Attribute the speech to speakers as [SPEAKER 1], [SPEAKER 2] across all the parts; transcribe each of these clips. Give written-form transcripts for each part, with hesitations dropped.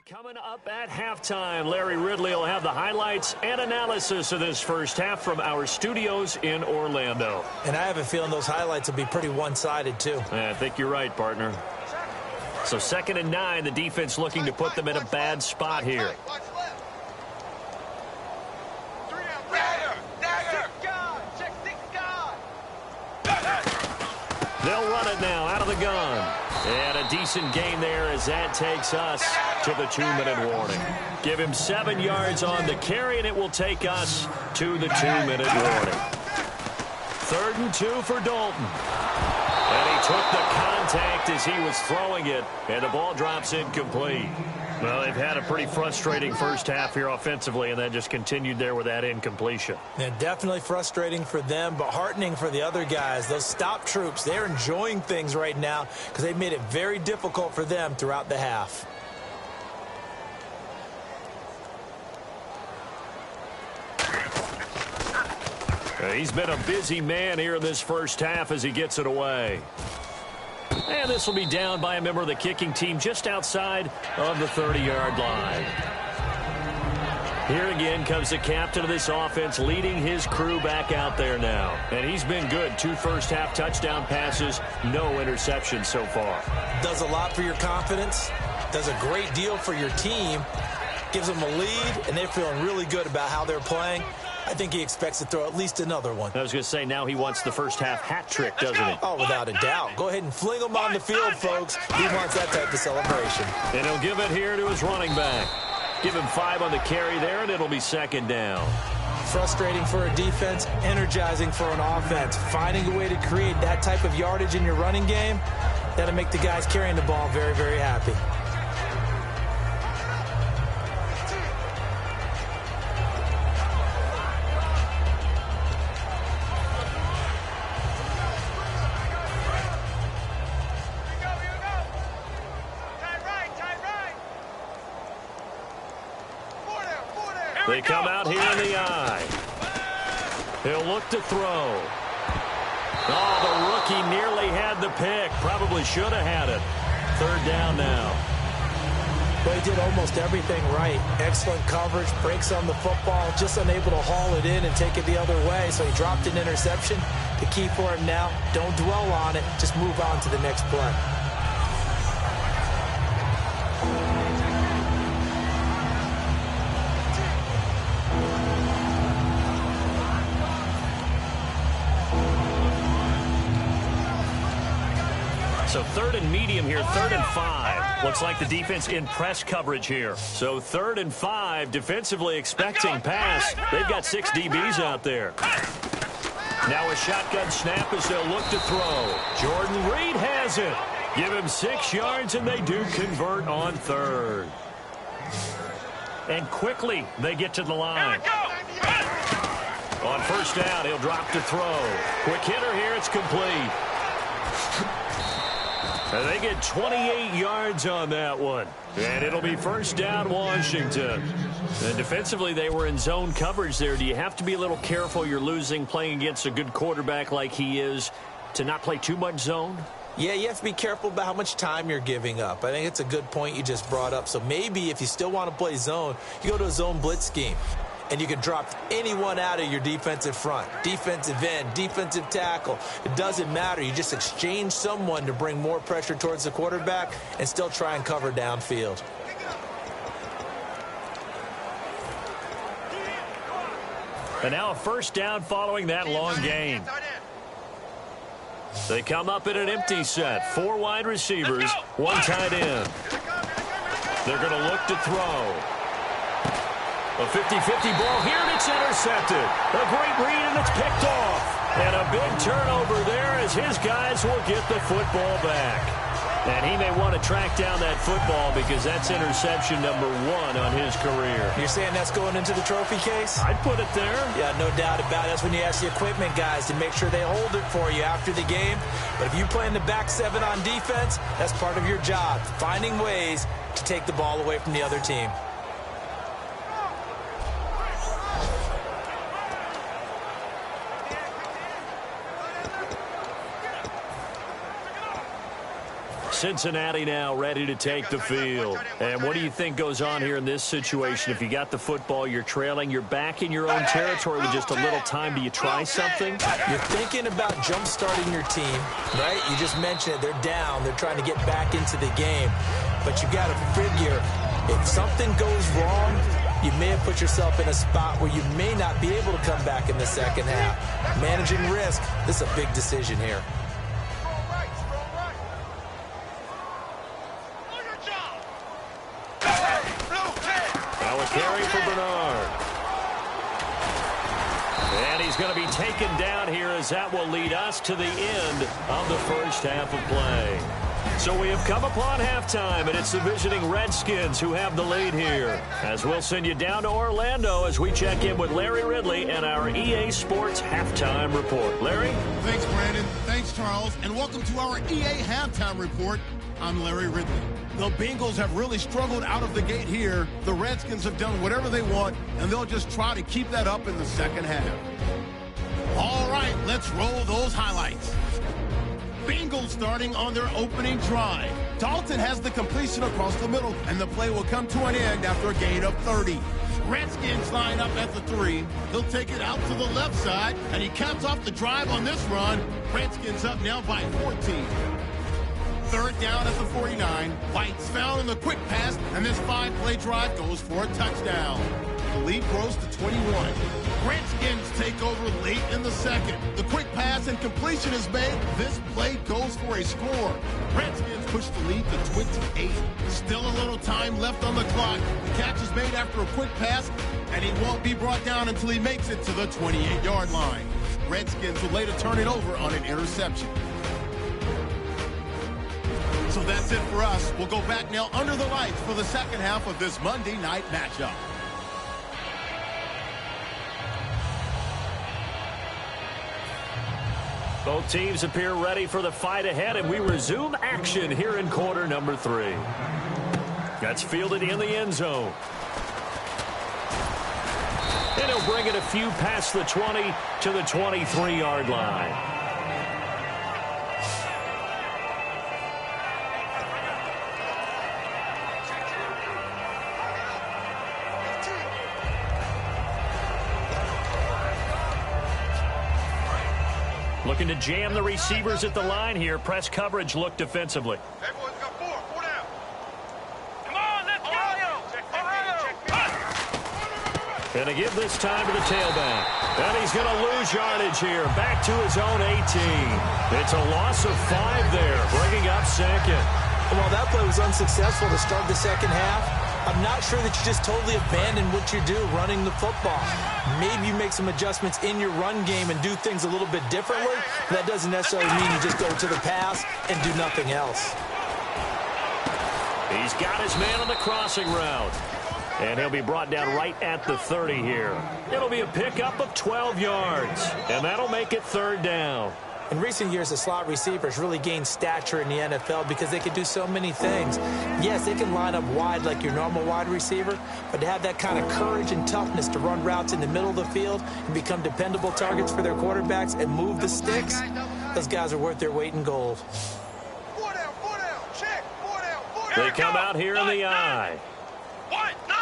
[SPEAKER 1] Coming up at halftime, Larry Ridley will have the highlights and analysis of this first half from our studios in Orlando.
[SPEAKER 2] And I have a feeling those highlights will be pretty one-sided, too.
[SPEAKER 1] I think you're right, partner. So 2nd and 9, the defense looking to put them in a bad spot here. They'll run it now out of the gun. And a decent gain there as that takes us to the 2-minute warning. Give him 7 yards on the carry, and it will take us to the 2-minute warning. 3rd and 2 for Dalton. And he took the contact as he was throwing it, and the ball drops incomplete. Well, they've had a pretty frustrating first half here offensively, and that just continued there with that incompletion.
[SPEAKER 2] Yeah, definitely frustrating for them, but heartening for the other guys. Those stop troops, they're enjoying things right now because they've made it very difficult for them throughout the half.
[SPEAKER 1] He's been a busy man here in this first half as he gets it away. And this will be down by a member of the kicking team just outside of the 30-yard line. Here again comes the captain of this offense leading his crew back out there now. And he's been good. 2 first-half touchdown passes, no interceptions so far.
[SPEAKER 2] Does a lot for your confidence. Does a great deal for your team. Gives them a lead, and they're feeling really good about how they're playing. I think he expects to throw at least another one.
[SPEAKER 1] I was going to say, now he wants the first-half hat trick, doesn't he?
[SPEAKER 2] Oh, without a doubt. Go ahead and fling him on the field, folks. He wants that type of celebration.
[SPEAKER 1] And he'll give it here to his running back. Give him 5 on the carry there, and it'll be 2nd down.
[SPEAKER 2] Frustrating for a defense, energizing for an offense. Finding a way to create that type of yardage in your running game, that'll make the guys carrying the ball very, very happy.
[SPEAKER 1] They come out here in the eye. He'll look to throw. Oh, the rookie nearly had the pick. Probably should have had it. 3rd down now.
[SPEAKER 2] Well, he did almost everything right. Excellent coverage, breaks on the football, just unable to haul it in and take it the other way. So he dropped an interception. The key for him now, don't dwell on it. Just move on to the next play.
[SPEAKER 1] So 3rd and medium here, 3rd and 5. Looks like the defense in press coverage here. So 3rd and 5, defensively expecting pass. They've got 6 DBs out there. Now a shotgun snap as they'll look to throw. Jordan Reed has it. Give him 6 yards, and they do convert on 3rd. And quickly they get to the line. On 1st down, he'll drop to throw. Quick hitter here, it's complete. And they get 28 yards on that one. And it'll be 1st down, Washington. And defensively, they were in zone coverage there. Do you have to be a little careful? You're losing, playing against a good quarterback like he is, to not play too much zone?
[SPEAKER 2] Yeah, you have to be careful about how much time you're giving up. I think it's a good point you just brought up. So maybe if you still want to play zone, you go to a zone blitz scheme. And you can drop anyone out of your defensive front. Defensive end, defensive tackle. It doesn't matter. You just exchange someone to bring more pressure towards the quarterback and still try and cover downfield.
[SPEAKER 1] And now a 1st down following that long gain. They come up in an empty set. 4 wide receivers, 1 tight end. They're going to look to throw. A 50-50 ball here, and it's intercepted. A great read, and it's picked off. And a big turnover there as his guys will get the football back. And he may want to track down that football because that's interception number 1 on his career.
[SPEAKER 2] You're saying that's going into the trophy case?
[SPEAKER 1] I'd put it there.
[SPEAKER 2] Yeah, no doubt about it. That's when you ask the equipment guys to make sure they hold it for you after the game. But if you play in the back 7 on defense, that's part of your job, finding ways to take the ball away from the other team.
[SPEAKER 1] Cincinnati now ready to take the field. And what do you think goes on here in this situation? If you got the football, you're trailing, you're back in your own territory with just a little time. Do you try something?
[SPEAKER 2] You're thinking about jump-starting your team, right? You just mentioned it. They're down. They're trying to get back into the game. But you got to figure, if something goes wrong, you may have put yourself in a spot where you may not be able to come back in the second half. Managing risk, this is a big decision here.
[SPEAKER 1] Now a carry for Bernard. And he's going to be taken down here as that will lead us to the end of the first half of play. So we have come upon halftime, and it's the visiting Redskins who have the lead here. As we'll send you down to Orlando as we check in with Larry Ridley and our EA Sports Halftime Report. Larry?
[SPEAKER 3] Thanks, Brandon. Thanks, Charles. And welcome to our EA Halftime Report. I'm Larry Ridley. The Bengals have really struggled out of the gate here. The Redskins have done whatever they want, and they'll just try to keep that up in the second half. All right, let's roll those highlights. Bengals starting on their opening drive. Dalton has the completion across the middle, and the play will come to an end after a gain of 30. Redskins line up at the 3. He'll take it out to the left side, and he caps off the drive on this run. Redskins up now by 14. Third down at the 49. White's found in the quick pass, and this 5-play drive goes for a touchdown. The lead grows to 21. Redskins take over late in the second. The quick pass and completion is made. This play goes for a score. Redskins push the lead to 28. Still a little time left on the clock. The catch is made after a quick pass, and he won't be brought down until he makes it to the 28-yard line. Redskins will later turn it over on an interception. So that's it for us. We'll go back now under the lights for the second half of this Monday night matchup.
[SPEAKER 1] Both teams appear ready for the fight ahead, and we resume action here in quarter number 3. That's fielded in the end zone. And he'll bring it a few past the 20 to the 23-yard line. Looking to jam the receivers at the line here. Press coverage look defensively.
[SPEAKER 4] Hey, boys, got four down. Come on, let's go.
[SPEAKER 1] And to give this time to the tailback. And he's going to lose yardage here. Back to his own 18. It's a loss of 5 there, bringing up second.
[SPEAKER 2] Well, that play was unsuccessful to start the second half. I'm not sure that you just totally abandon what you do running the football. Maybe you make some adjustments in your run game and do things a little bit differently. That doesn't necessarily mean you just go to the pass and do nothing else.
[SPEAKER 1] He's got his man on the crossing route. And he'll be brought down right at the 30 here. It'll be a pickup of 12 yards. And that'll make it third down.
[SPEAKER 2] In recent years, the slot receivers really gained stature in the NFL because they can do so many things. Yes, they can line up wide like your normal wide receiver, but to have that kind of courage and toughness to run routes in the middle of the field and become dependable targets for their quarterbacks and move the sticks, those guys are worth their weight in gold.
[SPEAKER 4] Four down, check, four down.
[SPEAKER 1] They come out here in the eye.
[SPEAKER 4] What? None.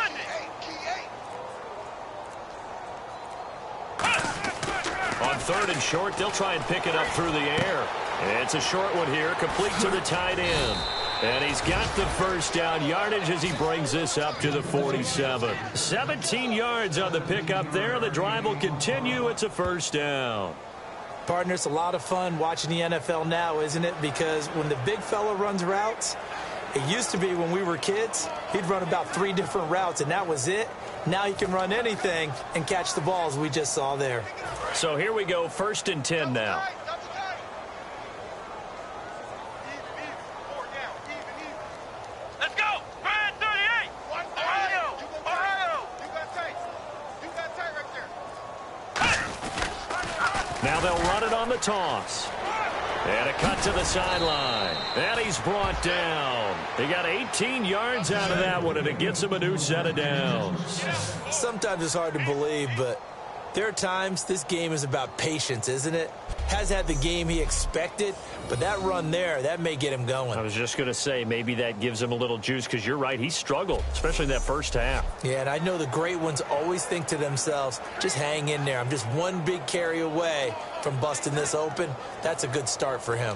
[SPEAKER 1] On third and short, they'll try and pick it up through the air. It's a short one here, complete to the tight end. And he's got the first down yardage as he brings this up to the 47. 17 yards on the pickup there. The drive will continue. It's a first down.
[SPEAKER 2] Partner, it's a lot of fun watching the NFL now, isn't it? Because when the big fella runs routes, it used to be when we were kids, he'd run about 3 different routes, and that was it. Now he can run anything and catch the balls we just saw there.
[SPEAKER 1] So here we go, first and 10 now.
[SPEAKER 4] Let's go. 38. Ohio. You got tight. You got tight right there.
[SPEAKER 1] Now they'll run it on the toss. And a cut to the sideline. And he's brought down. He got 18 yards out of that one, and it gets him a new set of downs.
[SPEAKER 2] Sometimes it's hard to believe, but There are times this game is about patience, isn't it? Has had the game he expected, but that run there, that may get him going.
[SPEAKER 1] I was just going to say, maybe that gives him a little juice, because you're right, he struggled, especially in that first half.
[SPEAKER 2] Yeah, and I know the great ones always think to themselves, just hang in there. I'm just one big carry away from busting this open. That's a good start for him.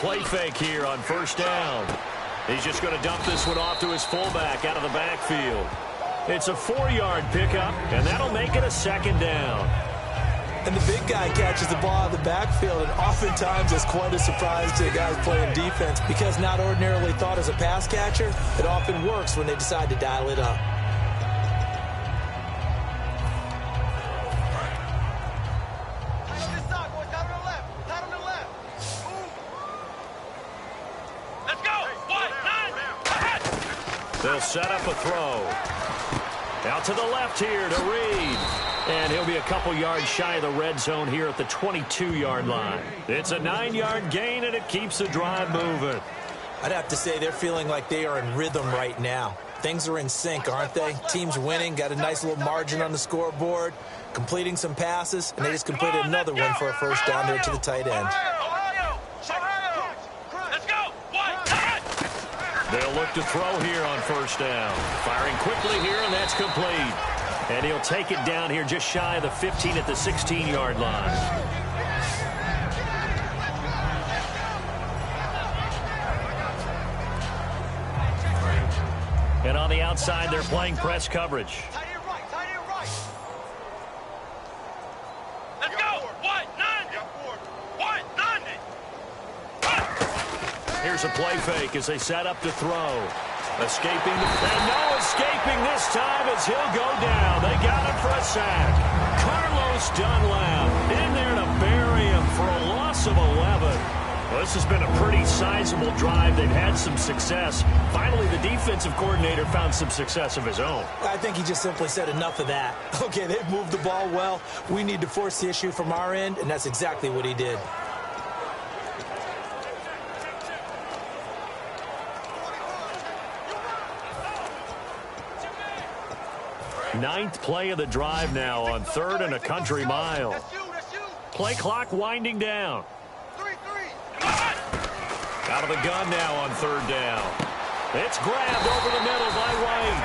[SPEAKER 1] Play fake here on first down. He's just going to dump this one off to his fullback out of the backfield. It's a 4-yard pickup, and that'll make it a second down.
[SPEAKER 2] And the big guy catches the ball out of the backfield, and oftentimes it's quite a surprise to the guys playing defense, because not ordinarily thought as a pass catcher, it often works when they decide to dial it up.
[SPEAKER 1] They'll set up a throw. Out to the left here to Reed. And he'll be a couple yards shy of the red zone here at the 22-yard line. It's a 9-yard gain, and it keeps the drive moving.
[SPEAKER 2] I'd have to say they're feeling like they are in rhythm right now. Things are in sync, aren't they? Team's winning, got a nice little margin on the scoreboard, completing some passes, and they just completed another one for a first down there to the tight end.
[SPEAKER 1] They'll look to throw here on first down. Firing quickly here, and that's complete. And he'll take it down here just shy of the 15 at the 16-yard line. And on the outside, they're playing press coverage.
[SPEAKER 4] Let's go. 190.
[SPEAKER 1] Here's a play fake as they set up to throw. Escaping, and no escaping this time as he'll go down. They got him for a sack. Carlos Dunlap in there to bury him for a loss of 11. Well, this has been a pretty sizable drive. They've had some success. Finally, the defensive coordinator found some success of his own.
[SPEAKER 2] I think he just simply said enough of that. Okay, they've moved the ball well. We need to force the issue from our end, and that's exactly what he did.
[SPEAKER 1] Ninth play of the drive now on 3rd and a country mile. Play clock winding down. Out of the gun now on 3rd down. It's grabbed over the middle by White.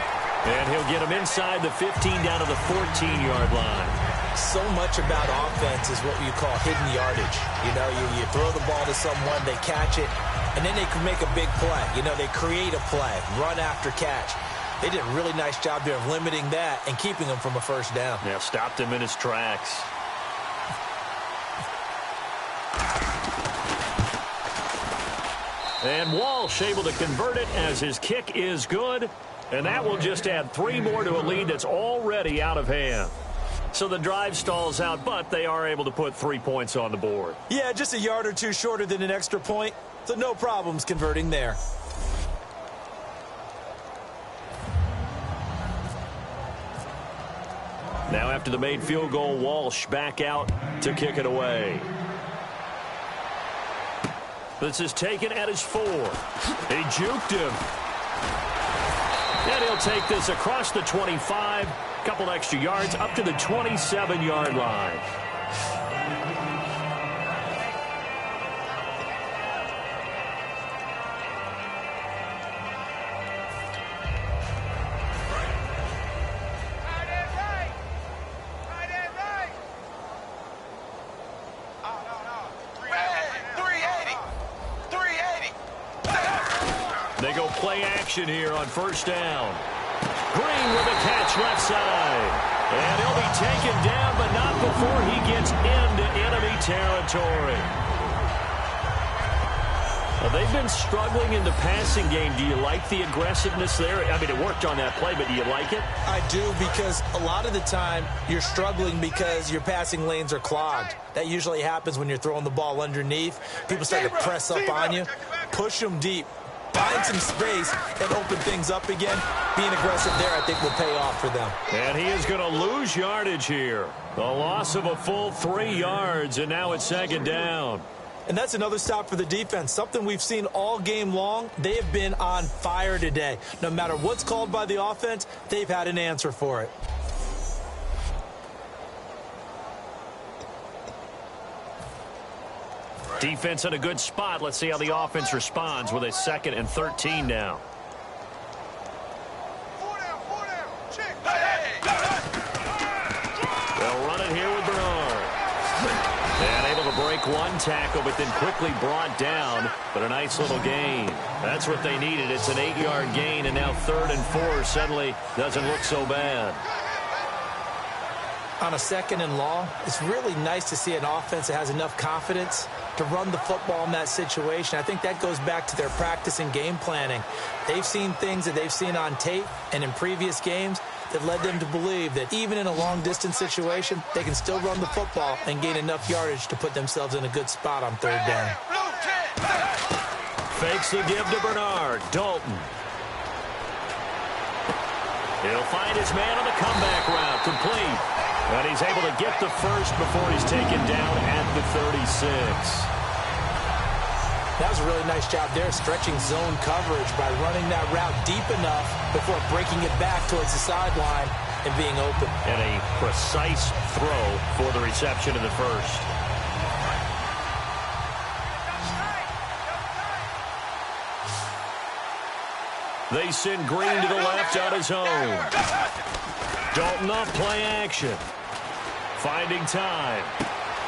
[SPEAKER 1] And he'll get him inside the 15 down to the 14-yard line.
[SPEAKER 2] So much about offense is what you call hidden yardage. You know, you throw the ball to someone, they catch it, and then they can make a big play. You know, they create a play, run after catch. They did a really nice job there of limiting that and keeping him from a first down.
[SPEAKER 1] Yeah, stopped him in his tracks. And Walsh able to convert it as his kick is good. And that will just add 3 more to a lead that's already out of hand. So the drive stalls out, but they are able to put 3 points on the board.
[SPEAKER 2] Yeah, just a yard or two shorter than an extra point. So no problems converting there.
[SPEAKER 1] Now after the made field goal, Walsh back out to kick it away. This is taken at his 4. He juked him. And he'll take this across the 25. Couple extra yards up to the 27-yard line. They go play action here on first down. Green with a catch left side. And he'll be taken down, but not before he gets into enemy territory. Well, they've been struggling in the passing game. Do you like the aggressiveness there? I mean, it worked on that play, but do you like it?
[SPEAKER 2] I do, because a lot of the time you're struggling because your passing lanes are clogged. That usually happens when you're throwing the ball underneath. People start to press up on you. Push them deep. find some space and open things up again. Being aggressive there, I think, will pay off for them.
[SPEAKER 1] And he is going to lose yardage here. The loss of a full 3 yards, and now it's 2nd down.
[SPEAKER 2] And that's another stop for the defense, something we've seen all game long. They have been on fire today. No matter what's called by the offense, they've had an answer for it.
[SPEAKER 1] Defense in a good spot. Let's see how the offense responds with a 2nd and 13 now. They'll run it here with Bernard. And able to break one tackle, but then quickly brought down. But a nice little gain. That's what they needed. It's an 8-yard gain, and now 3rd and 4 suddenly doesn't look so bad.
[SPEAKER 2] On a 2nd and long, it's really nice to see an offense that has enough confidence to run the football in that situation. I think that goes back to their practice and game planning. They've seen things that they've seen on tape and in previous games that led them to believe that even in a long-distance situation, they can still run the football and gain enough yardage to put themselves in a good spot on 3rd down.
[SPEAKER 1] Fakes the give to Bernard. Dalton. He'll find his man on the comeback route. Complete. And he's able to get the first before he's taken down at the 36.
[SPEAKER 2] That was a really nice job there, stretching zone coverage by running that route deep enough before breaking it back towards the sideline and being open.
[SPEAKER 1] And a precise throw for the reception in the first. They send Green to the left on his own. Dalton off play action. Finding time.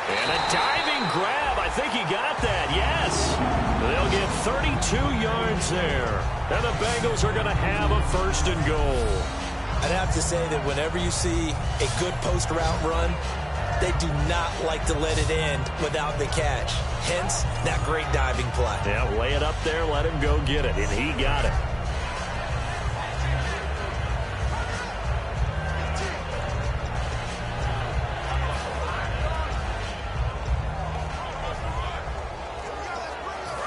[SPEAKER 1] And a diving grab. I think he got that. Yes. They'll get 32 yards there. And the Bengals are going to have a 1st and goal.
[SPEAKER 2] I'd have to say that whenever you see a good post route run, they do not like to let it end without the catch. Hence, that great diving play.
[SPEAKER 1] Yeah, lay it up there, let him go get it. And he got it.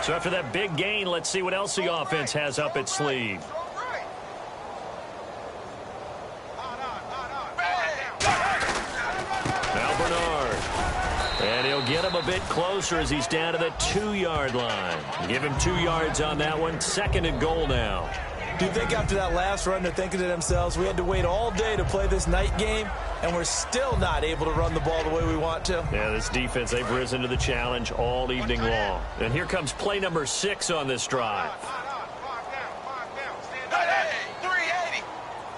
[SPEAKER 1] So after that big gain, let's see what else the offense has up its sleeve. Now Bernard. And he'll get him a bit closer as he's down to the 2-yard line. Give him 2 yards on that one. 2nd and goal now.
[SPEAKER 2] Do you think after that last run they're thinking to themselves, we had to wait all day to play this night game, and we're still not able to run the ball the way we want to?
[SPEAKER 1] Yeah, this defense, they've risen to the challenge all evening long. And here comes play number 6 on this drive.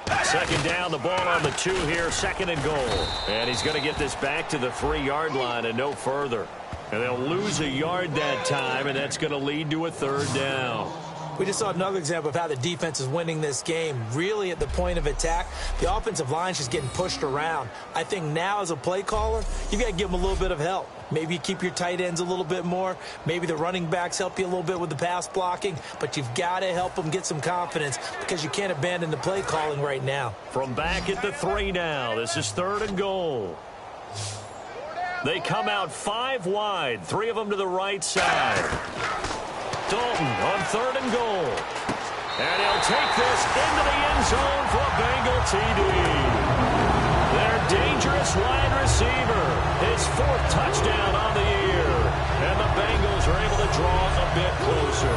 [SPEAKER 1] 2nd down, the ball on the 2 here, 2nd and goal. And he's going to get this back to the 3-yard line and no further. And they'll lose a yard that time, and that's going to lead to a 3rd down.
[SPEAKER 2] We just saw another example of how the defense is winning this game. Really at the point of attack, the offensive line's just getting pushed around. I think now as a play caller, you got to give them a little bit of help. Maybe you keep your tight ends a little bit more. Maybe the running backs help you a little bit with the pass blocking. But you've got to help them get some confidence because you can't abandon the play calling right now.
[SPEAKER 1] From back at the 3 now, this is 3rd and goal. They come out 5 wide, 3 of them to the right side. Dalton on 3rd and goal. And he'll take this into the end zone for a Bengal TD. Their dangerous wide receiver. His 4th touchdown on the year. And the Bengals are able to draw a bit closer.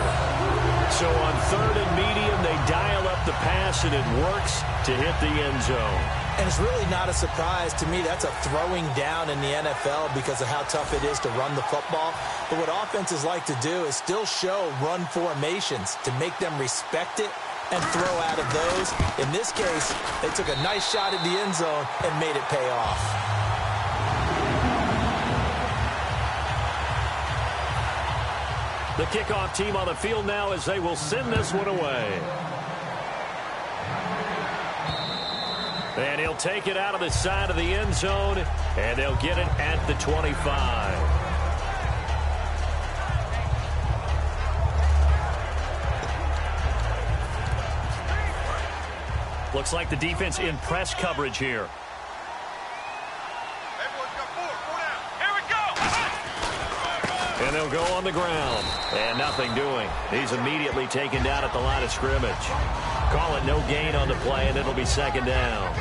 [SPEAKER 1] So on 3rd and medium, they dial up the pass, and it works to hit the end zone.
[SPEAKER 2] And it's really not a surprise to me. That's a throwing down in the NFL because of how tough it is to run the football. But what offenses like to do is still show run formations to make them respect it and throw out of those. In this case, they took a nice shot at the end zone and made it pay off.
[SPEAKER 1] The kickoff team on the field now as they will send this one away. And he'll take it out of the side of the end zone, and they'll get it at the 25. Looks like the defense in press coverage here. And they'll go on the ground. And nothing doing. He's immediately taken down at the line of scrimmage. Call it no gain on the play, and it'll be second down.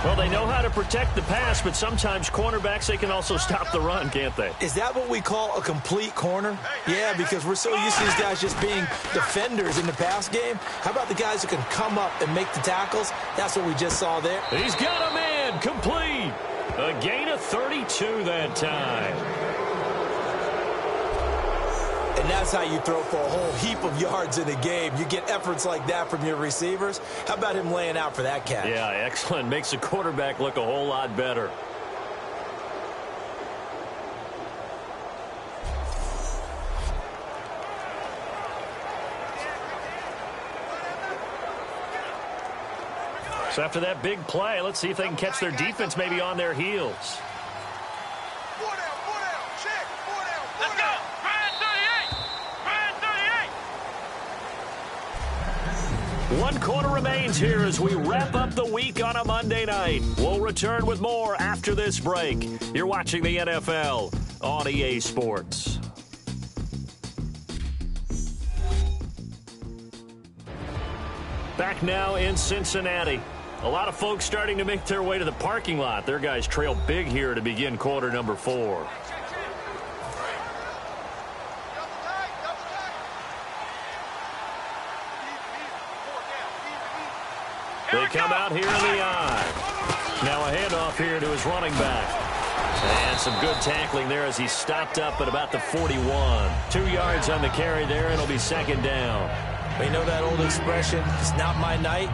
[SPEAKER 1] Well, they know how to protect the pass, but sometimes cornerbacks, they can also stop the run, can't they?
[SPEAKER 2] Is that what we call a complete corner? Yeah, because we're so used to these guys just being defenders in the pass game. How about the guys who can come up and make the tackles? That's what we just saw there.
[SPEAKER 1] He's got a man, complete. A gain of 32 that time.
[SPEAKER 2] And that's how you throw for a whole heap of yards in a game. You get efforts like that from your receivers. How about him laying out for that catch?
[SPEAKER 1] Yeah, excellent. Makes the quarterback look a whole lot better. So after that big play, let's see if they can catch their defense maybe on their heels. One quarter remains here as we wrap up the week on a Monday night. We'll return with more after this break. You're watching the NFL on EA Sports. Back now in Cincinnati. A lot of folks starting to make their way to the parking lot. Their guys trail big here to begin quarter number 4. They come out here in the eye. Now a handoff here to his running back. And some good tackling there as he stopped up at about the 41. 2 yards on the carry there, and it'll be second down.
[SPEAKER 2] We know that old expression, it's not my night.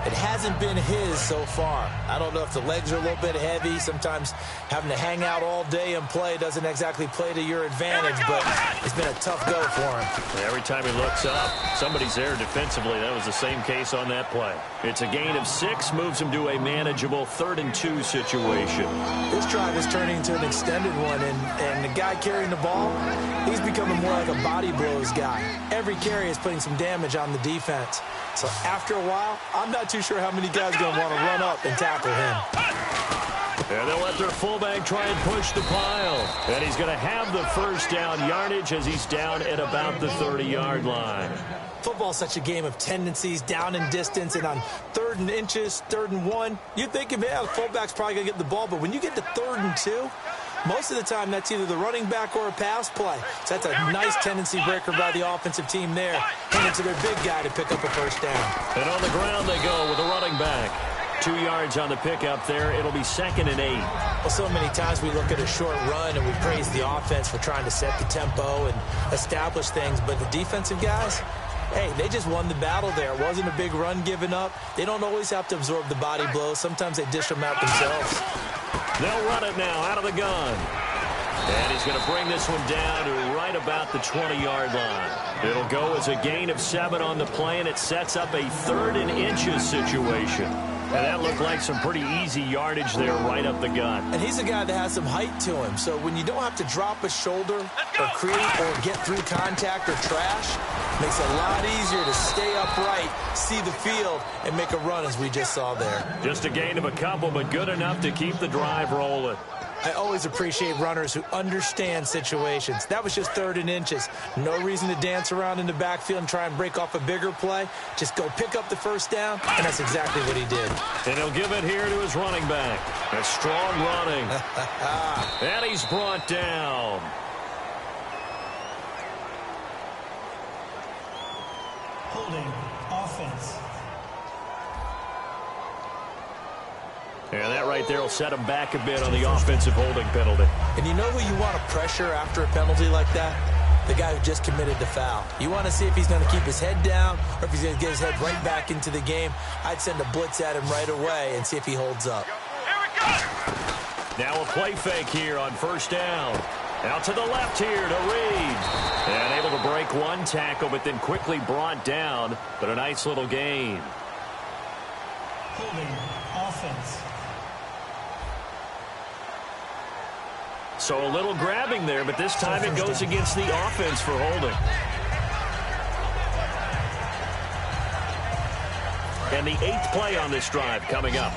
[SPEAKER 2] It hasn't been his so far. I don't know if the legs are a little bit heavy. Sometimes having to hang out all day and play doesn't exactly play to your advantage, but it's been a tough go for him.
[SPEAKER 1] Every time he looks up, somebody's there defensively. That was the same case on that play. It's a gain of 6, moves him to a manageable 3rd and 2 situation.
[SPEAKER 2] This drive is turning into an extended one, and the guy carrying the ball, he's becoming more like a body blows guy. Every carry is putting some damage on the defense. So after a while, I'm not too sure how many guys are going to want to run up and tackle him.
[SPEAKER 1] And they'll let their fullback try and push the pile. And he's going to have the first down yardage as he's down at about the 30-yard line.
[SPEAKER 2] Football's such a game of tendencies, down in distance, and on 3rd and inches, 3rd and 1, you'd think, man, the fullback's probably going to get the ball. But when you get to 3rd and 2, most of the time that's either the running back or a pass play. So that's a nice tendency breaker by the offensive team there. Handing to their big guy to pick up a first down.
[SPEAKER 1] And on the ground they go with a running back. 2 yards on the pickup there. It'll be 2nd and 8.
[SPEAKER 2] Well, so many times we look at a short run and we praise the offense for trying to set the tempo and establish things. But the defensive guys, hey, they just won the battle there. It wasn't a big run given up. They don't always have to absorb the body blows. Sometimes they dish them out themselves.
[SPEAKER 1] They'll run it now out of the gun. And he's going to bring this one down to right about the 20-yard line. It'll go as a gain of 7 on the play, and it sets up a 3rd and inches situation. And that looked like some pretty easy yardage there right up the gut.
[SPEAKER 2] And he's a guy that has some height to him. So when you don't have to drop a shoulder or create or get through contact or trash, makes it a lot easier to stay upright, see the field, and make a run as we just saw there.
[SPEAKER 1] Just a gain of a couple, but good enough to keep the drive rolling.
[SPEAKER 2] I always appreciate runners who understand situations. That was just 3rd and inches. No reason to dance around in the backfield and try and break off a bigger play. Just go pick up the first down, and that's exactly what he did.
[SPEAKER 1] And he'll give it here to his running back. A strong running. And he's brought down.
[SPEAKER 5] Holding offense.
[SPEAKER 1] And that right there will set him back a bit on the offensive holding penalty.
[SPEAKER 2] And you know who you want to pressure after a penalty like that? The guy who just committed the foul. You want to see if he's going to keep his head down or if he's going to get his head right back into the game. I'd send a blitz at him right away and see if he holds up.
[SPEAKER 4] Here we go!
[SPEAKER 1] Now a play fake here on first down. Out to the left here to Reed. And able to break one tackle, but then quickly brought down. But a nice little gain.
[SPEAKER 5] Holding offense.
[SPEAKER 1] So a little grabbing there, but this time it goes against the offense for holding. And the 8th play on this drive coming up.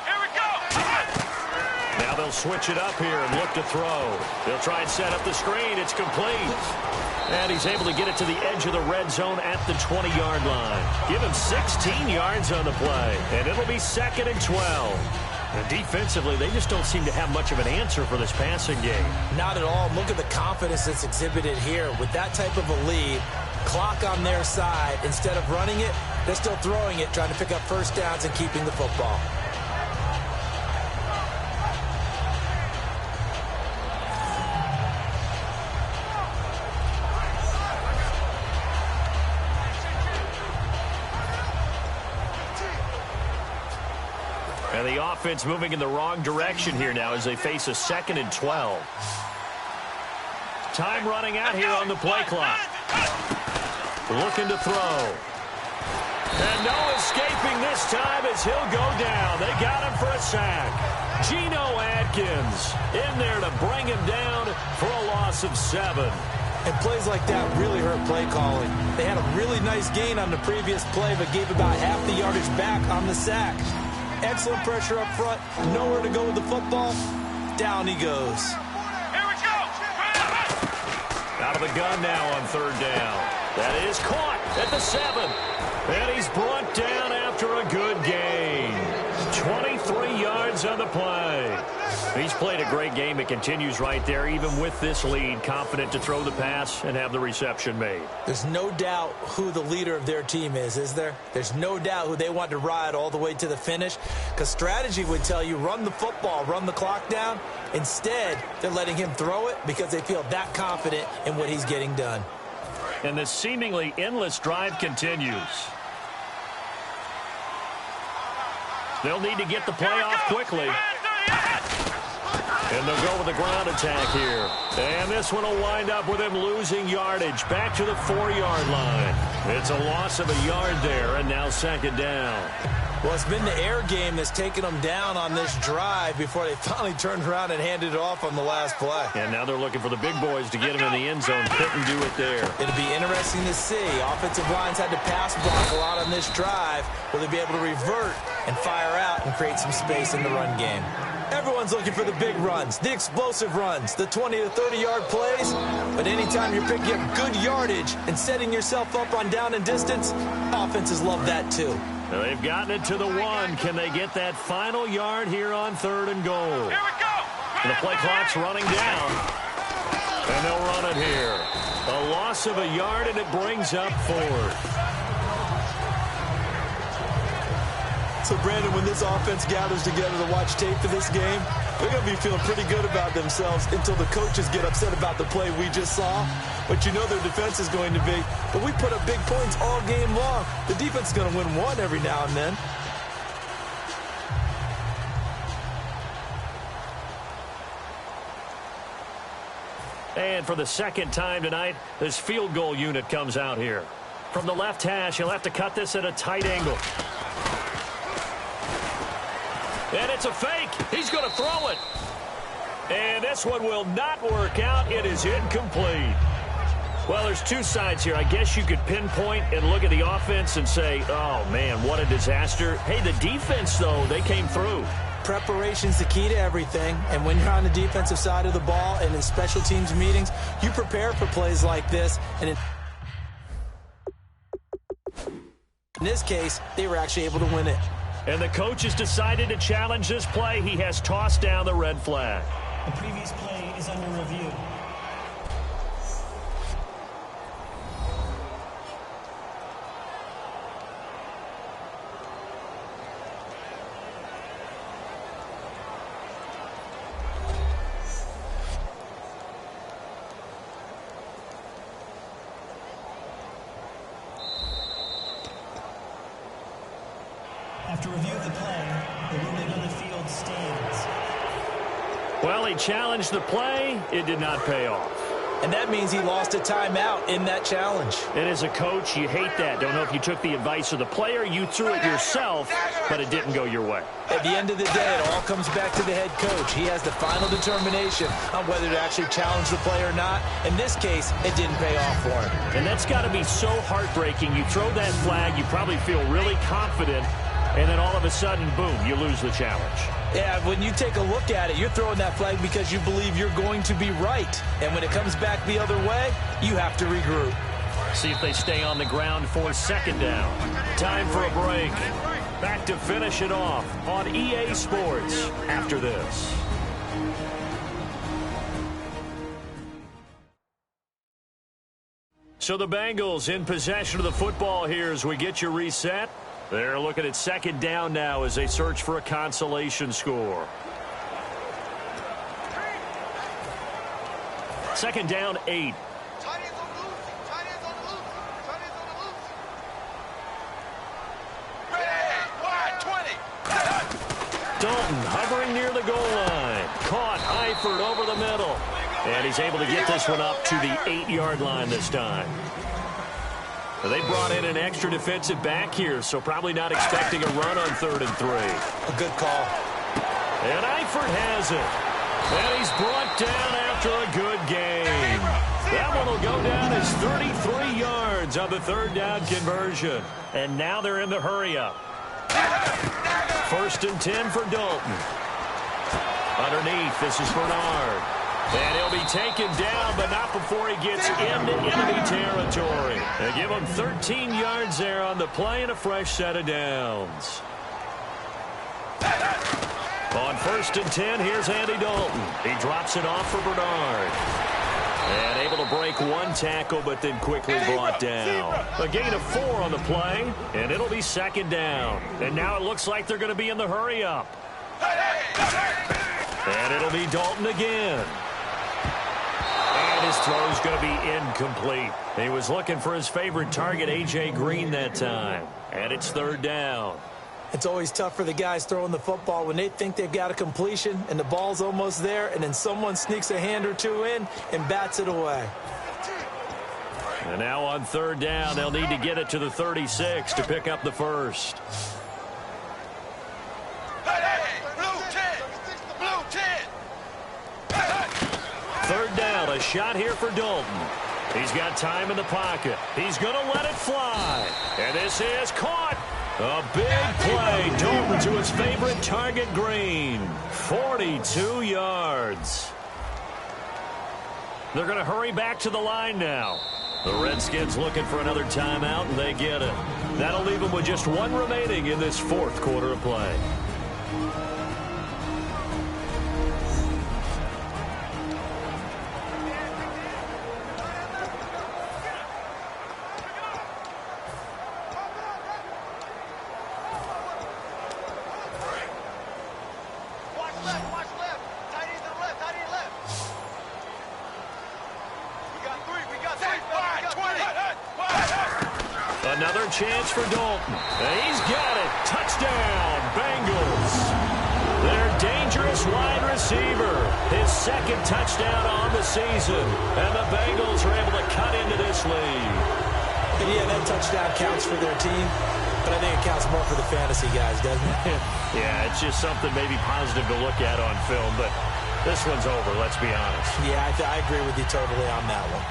[SPEAKER 4] Here we go!
[SPEAKER 1] They'll switch it up here and look to throw. They'll try and set up the screen. It's complete. And he's able to get it to the edge of the red zone at the 20-yard line. Give him 16 yards on the play, and it'll be 2nd and 12. And defensively, they just don't seem to have much of an answer for this passing game.
[SPEAKER 2] Not at all. Look at the confidence that's exhibited here. With that type of a lead, clock on their side, instead of running it, they're still throwing it, trying to pick up first downs and keeping the football.
[SPEAKER 1] And the offense moving in the wrong direction here now as they face a 2nd and 12. Time running out here on the play clock. Looking to throw. And no escaping this time as he'll go down. They got him for a sack. Geno Atkins in there to bring him down for a loss of 7.
[SPEAKER 2] And plays like that really hurt play calling. They had a really nice gain on the previous play, but gave about half the yardage back on the sack. Excellent pressure up front. Nowhere to go with the football. Down he goes.
[SPEAKER 4] Here we go.
[SPEAKER 1] Out of the gun now on 3rd down. That is caught at the 7. And he's brought down after a good gain. 23 yards on the play. He's played a great game. It continues right there, even with this lead, confident to throw the pass and have the reception made.
[SPEAKER 2] There's no doubt who the leader of their team is there? There's no doubt who they want to ride all the way to the finish, because strategy would tell you run the football, run the clock down. Instead, they're letting him throw it because they feel that confident in what he's getting done.
[SPEAKER 1] And the seemingly endless drive continues. They'll need to get the play off quickly. And they'll go with the ground attack here. And this one will wind up with him losing yardage back to the 4-yard line. It's a loss of a yard there, and now 2nd down.
[SPEAKER 2] Well, it's been the air game that's taken them down on this drive before they finally turned around and handed it off on the last play.
[SPEAKER 1] And now they're looking for the big boys to get him in the end zone. Couldn't do it there.
[SPEAKER 2] It'll be interesting to see. Offensive lines had to pass block a lot on this drive. Will they be able to revert and fire out and create some space in the run game? Everyone's looking for the big runs, the explosive runs, the 20 to 30-yard plays. But anytime you're picking up good yardage and setting yourself up on down and distance, offenses love that too.
[SPEAKER 1] They've gotten it to the 1. Can they get that final yard here on 3rd and goal?
[SPEAKER 4] Here we go.
[SPEAKER 1] The play clock's running down. And they'll run it here. A loss of a yard, and it brings up 4th.
[SPEAKER 2] So, Brandon, when this offense gathers together to watch tape for this game, they're going to be feeling pretty good about themselves until the coaches get upset about the play we just saw. But you know their defense is going to be. But we put up big points all game long. The defense is going to win one every now and then.
[SPEAKER 1] And for the 2nd time tonight, this field goal unit comes out here. From the left hash, he'll have to cut this at a tight angle. And it's a fake. He's going to throw it. And this one will not work out. It is incomplete. Well, there's two sides here. I guess you could pinpoint and look at the offense and say, oh, man, what a disaster. Hey, the defense, though, they came through.
[SPEAKER 2] Preparation's the key to everything. And when you're on the defensive side of the ball and in special teams meetings, you prepare for plays like this. And in this case, they were actually able to win it.
[SPEAKER 1] And the coach has decided to challenge this play. He has tossed down the red flag.
[SPEAKER 5] The previous play is under review. After review of the play, the ruling on the field stands.
[SPEAKER 1] Well, he challenged the play. It did not pay off.
[SPEAKER 2] And that means he lost a timeout in that challenge.
[SPEAKER 1] And as a coach, you hate that. Don't know if you took the advice of the player, you threw it yourself, but it didn't go your way.
[SPEAKER 2] At the end of the day, it all comes back to the head coach. He has the final determination on whether to actually challenge the play or not. In this case, it didn't pay off for him.
[SPEAKER 1] And that's got to be so heartbreaking. You throw that flag, you probably feel really confident, And then all of a sudden, boom, you lose the challenge.
[SPEAKER 2] Yeah, when you take a look at it, you're throwing that flag because you believe you're going to be right. And when it comes back the other way, you have to regroup.
[SPEAKER 1] See if they stay on the ground for second down. Time for a break. Back to finish it off on EA Sports after this. So the Bengals in possession of the football here as we get you reset. They're looking at second down now as they search for a consolation score. Second down, 8. Dalton hovering near the goal line. Caught Eifert over the middle. And he's able to get this one up to the 8-yard line this time. They brought in an extra defensive back here, so probably not expecting a run on 3rd and 3.
[SPEAKER 2] A good call.
[SPEAKER 1] And Eifert has it. And he's brought down after a good game. That one will go down as 33 yards on the 3rd down conversion. And now they're in the hurry-up. 1st and 10 for Dalton. Underneath, this is Bernard. And he'll be taken down, but not before he gets into enemy territory. They give him 13 yards there on the play and a fresh set of downs. On 1st and 10, here's Andy Dalton. He drops it off for Bernard. And able to break one tackle, but then quickly brought down. A gain of 4 on the play, and it'll be second down. And now it looks like they're going to be in the hurry-up. And it'll be Dalton again. And his throw's going to be incomplete. He was looking for his favorite target, A.J. Green, that time. And it's 3rd down.
[SPEAKER 2] It's always tough for the guys throwing the football when they think they've got a completion and the ball's almost there, and then someone sneaks a hand or two in and bats it away.
[SPEAKER 1] And now on 3rd down, they'll need to get it to the 36 to pick up the first. Third down, a shot here for Dalton. He's got time in the pocket. He's going to let it fly. And this is caught. A big play. Dalton to his favorite target, Green. 42 yards. They're going to hurry back to the line now. The Redskins looking for another timeout, and they get it. That'll leave them with just 1 remaining in this 4th quarter of play. Another chance for Dalton. And he's got it. Touchdown, Bengals. Their dangerous wide receiver. His 2nd touchdown on the season. And the Bengals are able to cut into this lead.
[SPEAKER 2] And yeah, that touchdown counts for their team. But I think it counts more for the fantasy guys, doesn't it?
[SPEAKER 1] Yeah, it's just something maybe positive to look at on film. But this one's over, let's be honest.
[SPEAKER 2] Yeah, I agree with you totally on that one.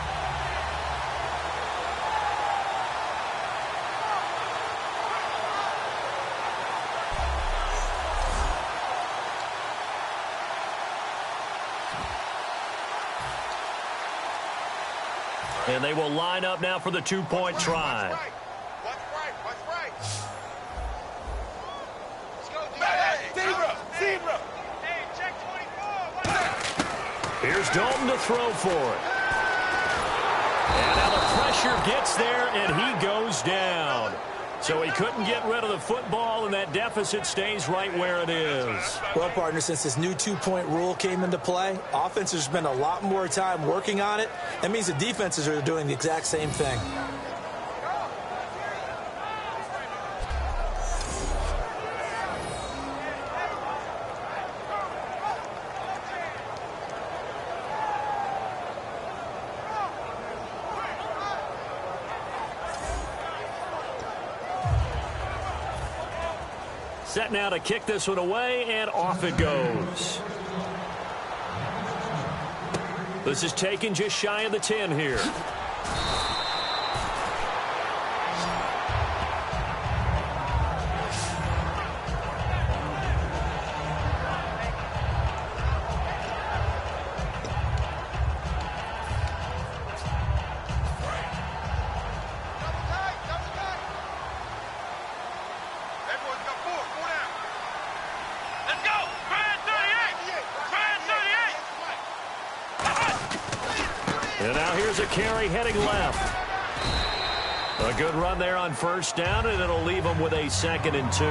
[SPEAKER 1] And they will line up now for the 2-point try.
[SPEAKER 4] What's right? Let's go, Zebra! Hey, check 24.
[SPEAKER 1] Here's Dalton to throw for it. And now the pressure gets there, and he goes down. So he couldn't get rid of the football, and that deficit stays right where it is.
[SPEAKER 2] Well, partner, since this new 2-point rule came into play, offenses spend a lot more time working on it. That means the defenses are doing the exact same thing.
[SPEAKER 1] Set now to kick this one away, and off it goes. This is taken just shy of the 10 here. Here's a carry heading left. A good run there on first down, and it'll leave them with a 2nd and 2.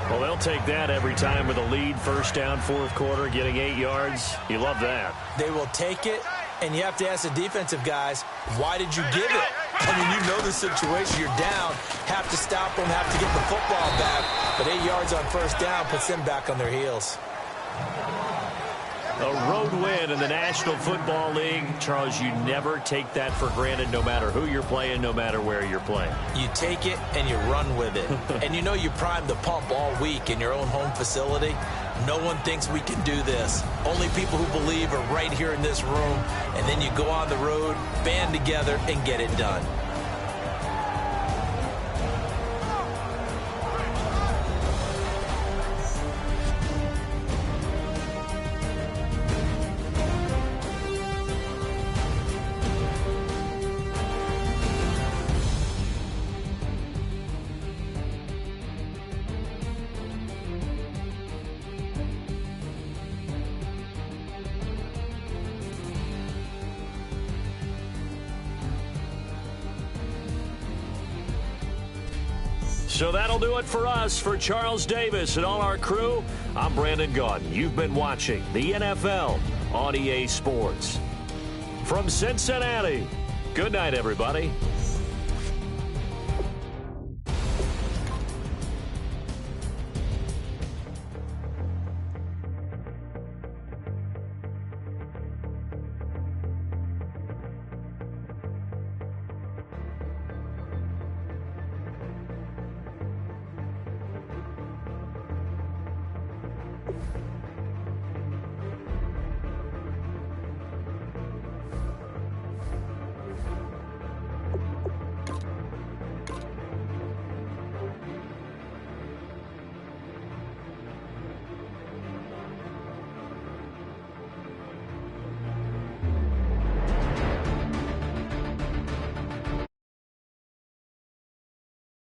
[SPEAKER 1] Well, they'll take that every time with a lead. First down, fourth quarter, getting 8 yards. You love that.
[SPEAKER 2] They will take it, and you have to ask the defensive guys, why did you give it? I mean, you know the situation. You're down, have to stop them, have to get the football back. But 8 yards on first down puts them back on their heels.
[SPEAKER 1] A road win in the National Football League. Charles, you never take that for granted, no matter who you're playing, no matter where you're playing.
[SPEAKER 2] You take it and you run with it. And you know you primed the pump all week in your own home facility. No one thinks we can do this. Only people who believe are right here in this room. And then you go on the road, band together, and get it done.
[SPEAKER 1] So that'll do it for us. For Charles Davis and all our crew, I'm Brandon Gaudin. You've been watching the NFL on EA Sports. From Cincinnati, good night, everybody.